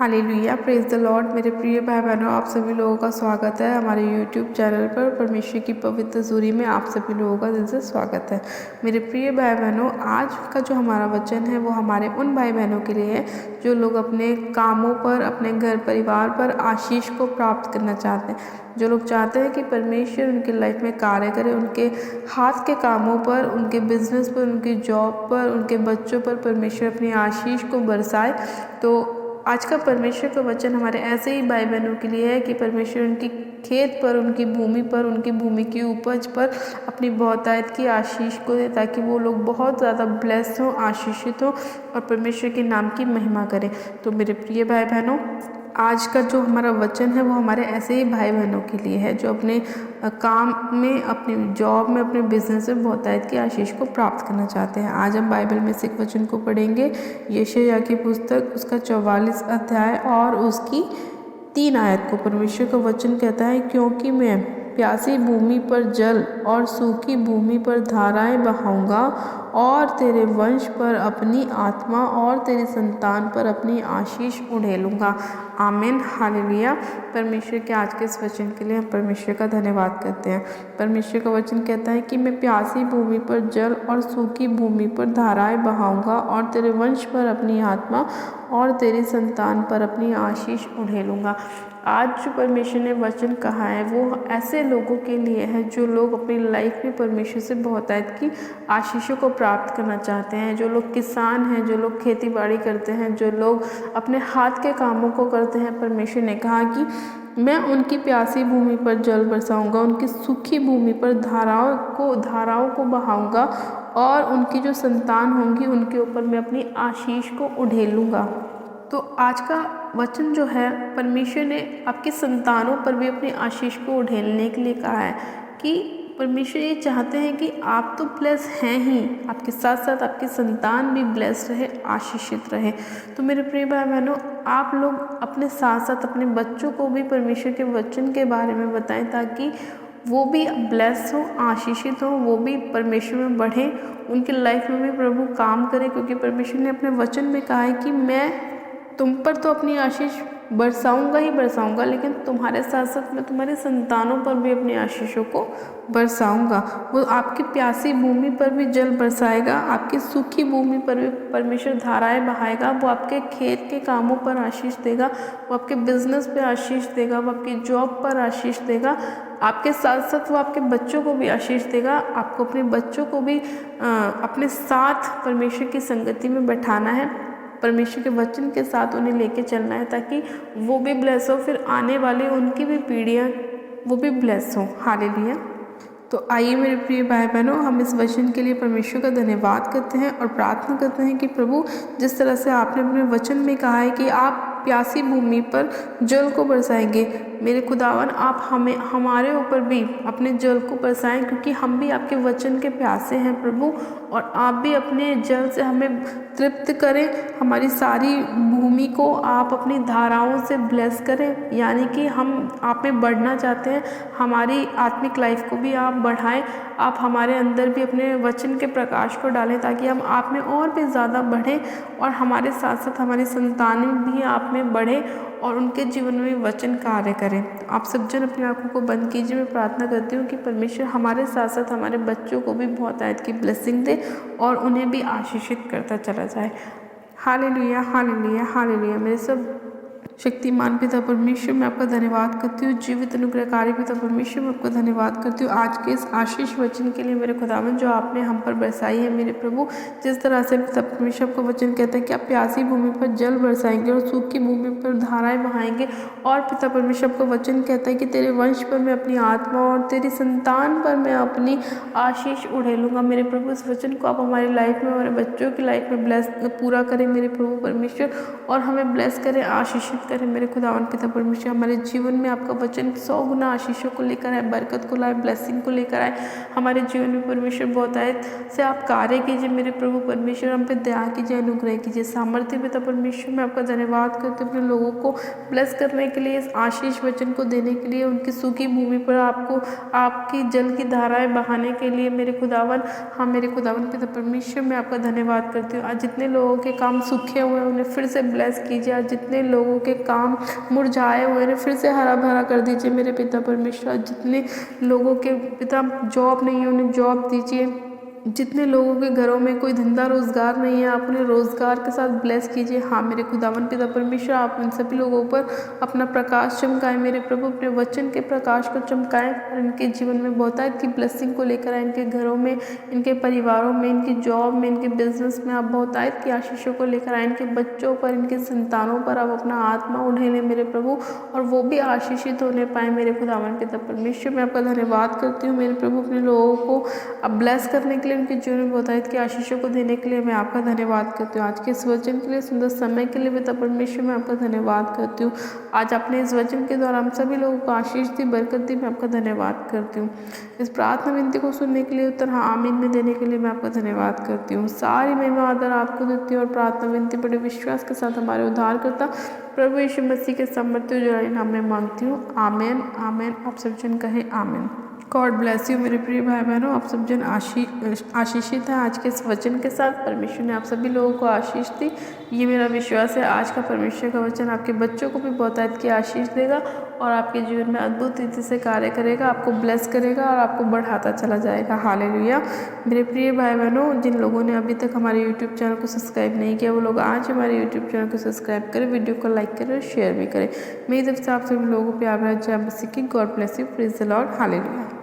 Hallelujah, praise the Lord. मेरे प्रिय भाई बहनों, आप सभी लोगों का स्वागत है हमारे यूट्यूब चैनल पर। परमेश्वर की पवित्र सूरी में आप सभी लोगों का दिल से स्वागत है। मेरे प्रिय भाई बहनों, आज का जो हमारा वचन है वो हमारे उन भाई बहनों के लिए है जो लोग अपने कामों पर, अपने घर परिवार पर आशीष को प्राप्त करना चाहते हैं, जो लोग चाहते हैं कि परमेश्वर उनकी लाइफ में कार्य करे, उनके हाथ के कामों पर, उनके बिजनेस पर, उनकी जॉब पर, उनके बच्चों पर परमेश्वर अपनी आशीष को बरसाए। तो आज का परमेश्वर का वचन हमारे ऐसे ही भाई बहनों के लिए है कि परमेश्वर उनकी खेत पर, उनकी भूमि पर, उनकी भूमि की उपज पर अपनी बहुतायत की आशीष को दे, ताकि वो लोग बहुत ज़्यादा ब्लेस्ड हों, आशीषित हों और परमेश्वर के नाम की महिमा करें। तो मेरे प्रिय भाई बहनों, आज का जो हमारा वचन है वो हमारे ऐसे ही भाई बहनों के लिए है जो अपने काम में, अपनी जॉब में, अपने बिजनेस में बहुतायत की आशीष को प्राप्त करना चाहते हैं। आज हम बाइबल में से एक वचन को पढ़ेंगे, यशायाह की पुस्तक, उसका 44 अध्याय और उसकी 3 आयत को। परमेश्वर का वचन कहता है, क्योंकि मैं प्यासी भूमि पर जल और सूखी भूमि पर धाराएं बहाऊंगा और तेरे वंश पर अपनी आत्मा और तेरी संतान पर अपनी आशीष उड़ेलूंगा। आमीन, हालेलुया। परमेश्वर के आज के इस वचन के लिए हम परमेश्वर का धन्यवाद करते हैं। परमेश्वर का वचन कहता है कि मैं प्यासी भूमि पर जल और सूखी भूमि पर धाराएं बहाऊंगा और तेरे वंश पर अपनी आत्मा और तेरी संतान पर अपनी आशीष उड़ेलूंगा। आज जो परमेश्वर ने वचन कहा है वो ऐसे लोगों के लिए है जो लोग अपनी लाइफ में परमेश्वर से बहुतायत की आशीषों को प्राप्त करना चाहते हैं, जो लोग किसान हैं, जो लोग खेती बाड़ी करते हैं, जो लोग अपने हाथ के कामों को करते हैं। परमेश्वर ने कहा कि मैं उनकी प्यासी भूमि पर जल बरसाऊंगा, उनकी सूखी भूमि पर धाराओं को बहाऊंगा और उनकी जो संतान होंगी उनके ऊपर मैं अपनी आशीष को उड़ेलूंगा। तो आज का वचन जो है, परमेश्वर ने आपकी संतानों पर भी अपनी आशीष को उड़ेलने के लिए कहा है कि परमेश्वर ये चाहते हैं कि आप तो ब्लेस हैं ही, आपके साथ साथ आपकी संतान भी ब्लेस रहे, आशीषित रहे। तो मेरे प्रिय भाई बहनों, आप लोग अपने साथ साथ अपने बच्चों को भी परमेश्वर के वचन के बारे में बताएं, ताकि वो भी ब्लेस हो, आशीषित हो, वो भी परमेश्वर में बढ़े, उनकी लाइफ में भी प्रभु काम करे। क्योंकि परमेश्वर ने अपने वचन में कहा है कि मैं तुम पर तो अपनी आशीष बरसाऊंगा ही बरसाऊंगा, लेकिन तुम्हारे साथ साथ मैं तुम्हारी संतानों पर भी अपनी आशीषों को बरसाऊंगा। वो आपकी प्यासी भूमि पर भी जल बरसाएगा, आपकी सूखी भूमि पर भी परमेश्वर धाराएं बहाएगा। वो आपके खेत के कामों पर आशीष देगा, वो आपके बिजनेस पे आशीष देगा, वो आपकी जॉब पर आशीष देगा। आपके साथ साथ वो आपके बच्चों को भी आशीष देगा। आपको अपने बच्चों को भी अपने साथ परमेश्वर की संगति में बैठाना है, परमेश्वर के वचन के साथ उन्हें लेके चलना है, ताकि वो भी ब्लेस हो, फिर आने वाली उनकी भी पीढ़ियाँ वो भी ब्लेस हो। हालेलुया। तो आइए मेरे प्रिय भाई बहनों, हम इस वचन के लिए परमेश्वर का धन्यवाद करते हैं और प्रार्थना करते हैं कि प्रभु, जिस तरह से आपने अपने वचन में कहा है कि आप प्यासी भूमि पर जल को बरसाएंगे, मेरे खुदावन आप हमारे ऊपर भी अपने जल को बरसाएं, क्योंकि हम भी आपके वचन के प्यासे हैं प्रभु। और आप भी अपने जल से हमें तृप्त करें, हमारी सारी भूमि को आप अपनी धाराओं से ब्लेस करें। यानी कि हम आप में बढ़ना चाहते हैं, हमारी आत्मिक लाइफ को भी आप बढ़ाएं, आप हमारे अंदर भी अपने वचन के प्रकाश को डालें, ताकि हम आप में और भी ज़्यादा बढ़ें और हमारे साथ साथ हमारी संतानें भी आप में बढ़े और उनके जीवन में वचन कार्य करें। तो आप सब जन अपनी आंखों को बंद कीजिए। मैं प्रार्थना करती हूँ कि परमेश्वर हमारे साथ साथ हमारे बच्चों को भी बहुत आयत की ब्लेसिंग दे और उन्हें भी आशीषित करता चला जाए। Hallelujah, hallelujah, hallelujah. मेरे सब शक्तिमान पिता परमेश्वर, मैं आपका धन्यवाद करती हूँ। जीवित अनुग्रहकारी पिता परमेश्वर, मैं आपका धन्यवाद करती हूँ आज के इस आशीष वचन के लिए मेरे खुदावन, जो आपने हम पर बरसाई है मेरे प्रभु। जिस तरह से पिता परमेश्वर आपका वचन कहता है कि आप प्यासी भूमि पर जल बरसाएंगे और सूखी भूमि पर धाराएं बहाएंगे, और पिता परमेश्वर आपका वचन कहता है कि तेरे वंश पर मैं अपनी आत्मा और तेरी संतान पर मैं अपनी आशीष उड़ेलूंगा। मेरे प्रभु, इस वचन को आप हमारी लाइफ में, हमारे बच्चों की लाइफ में ब्लेस पूरा करें मेरे प्रभु परमेश्वर, और हमें ब्लेस करें, आशीषित करें मेरे खुदावन पिता परमेश्वर। हमारे जीवन में आपका वचन 100 गुना आशीषों को लेकर आए, बरकत को लाए, ब्लेसिंग को लेकर आए हमारे जीवन में। परमेश्वर बहुतायत से आप कार्य कीजिए मेरे प्रभु परमेश्वर, हम पे दया कीजिए, अनुग्रह कीजिए, सामर्थ्य पिता परमेश्वर। मैं आपका धन्यवाद करती हूँ अपने लोगों को ब्लेस करने के लिए, इस आशीष वचन को देने के लिए, उनकी सूखी भूमि पर आपको आपकी जल की धाराएं बहाने के लिए मेरे खुदावन। हाँ मेरे खुदावन पिता परमेश्वर, मैं आपका धन्यवाद करती हूँ। आज जितने लोगों के काम सूखे हुए हैं उन्हें फिर से ब्लेस कीजिए। आज जितने लोगों के के काम मुरझाए हुए हैं फिर से हरा भरा कर दीजिए मेरे पिता परमेश्वर। जितने लोगों के पिता जॉब नहीं है उन्हें जॉब दीजिए। जितने लोगों के घरों में कोई धंधा रोजगार नहीं है आप उन्हें रोजगार के साथ ब्लेस कीजिए। हाँ मेरे खुदावन पिता परमेश्वर, आप उन सभी लोगों पर अपना प्रकाश चमकाएं मेरे प्रभु, अपने वचन के प्रकाश को चमकाएं और इनके जीवन में बहुतायत की ब्लेसिंग को लेकर आए। इनके घरों में, इनके परिवारों में, इनकी जॉब में, इनके बिजनेस में आप बहुतायत की आशीषों को लेकर आए। इनके बच्चों पर, इनके संतानों पर आप अपना आत्मा उड़ेलें मेरे प्रभु, और वो भी आशीषित होने पाए मेरे खुदावन पिता परमेश्वर। मैं आपका धन्यवाद करती हूँ मेरे प्रभु, अपने लोगों को अब ब्लेस करने के लिए, उनके जीवन में बहुतायत की आशीषों को देने के लिए मैं आपका धन्यवाद करती हूँ। आज के इस वचन के लिए, सुंदर समय के लिए पिता परमेश्वर मैं आपका धन्यवाद करती हूँ। आज आपने इस वचन के द्वारा हम सभी लोगों को आशीष दी, बरकत दी, मैं आपका धन्यवाद करती हूँ। इस प्रार्थना विनती को सुनने के लिए, उत्तर हाँ आमीन में देने के लिए मैं आपका धन्यवाद करती हूँ। सारी महिमा आदर आपको देती हूँ और प्रार्थना विनती बड़े विश्वास के साथ हमारे उद्धार करता प्रभु यीशु मसीह के समर्थी उजड़ाई नाम में मांगती हूँ, आमीन आमीन। आप सब जन कहें आमीन। गॉड ब्लेस यू मेरे प्रिय भाई बहनों, आप सब जन आशीषित हैं आज के इस वचन के साथ। परमेश्वर ने आप सभी लोगों को आशीष दी, ये मेरा विश्वास है। आज का परमेश्वर का वचन आपके बच्चों को भी बहुतायत की आशीष देगा और आपके जीवन में अद्भुत रीति से कार्य करेगा, आपको ब्लेस करेगा और आपको बढ़ाता चला जाएगा। हालेलुया। मेरे प्रिय भाई बहनों, जिन लोगों ने अभी तक हमारे यूट्यूब चैनल को सब्सक्राइब नहीं किया वो लोग आज हमारे यूट्यूब चैनल को सब्सक्राइब करें, वीडियो को लाइक करें और शेयर भी करें। मेरी तरफ से आप सभी लोगों पर प्यार भरा जय मसीह की। God bless you, praise the Lord. Hallelujah.